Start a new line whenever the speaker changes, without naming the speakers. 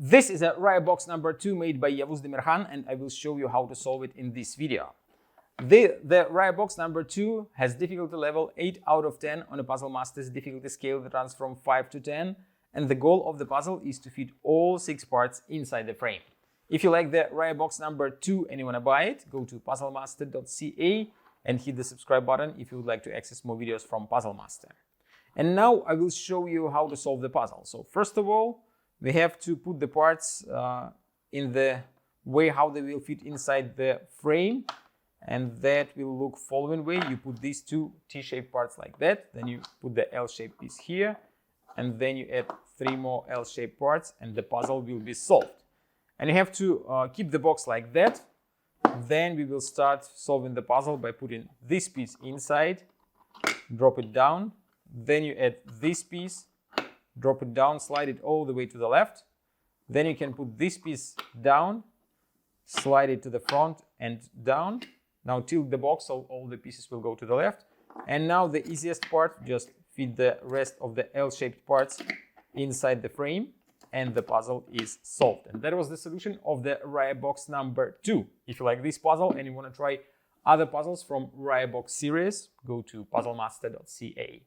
This is a Raya box number 2 made by Yavuz Demirhan, and I will show you how to solve it in this video. The Raya box number 2 has difficulty level 8 out of 10 on a Puzzle Masters difficulty scale that runs from 5 to 10, and the goal of the puzzle is to fit all 6 parts inside the frame. If you like the Raya box number 2 and you want to buy it, go to puzzlemaster.ca and hit the subscribe button if you would like to access more videos from Puzzle Master. And now I will show you how to solve the puzzle. So first of all, we have to put the parts in the way how they will fit inside the frame, and that will look following way. You put these two T-shaped parts like that, then you put the L-shaped piece here, and then you add 3 more L-shaped parts, and the puzzle will be solved. And you have to keep the box like that. Then we will start solving the puzzle by putting this piece inside, drop it down, then you add this piece, drop it down, slide it all the way to the left. Then you can put this piece down, slide it to the front and down. Now tilt the box so all the pieces will go to the left. And now the easiest part, just fit the rest of the L-shaped parts inside the frame, and the puzzle is solved. And that was the solution of the Raya box number 2. If you like this puzzle and you want to try other puzzles from Raya box series, go to puzzlemaster.ca.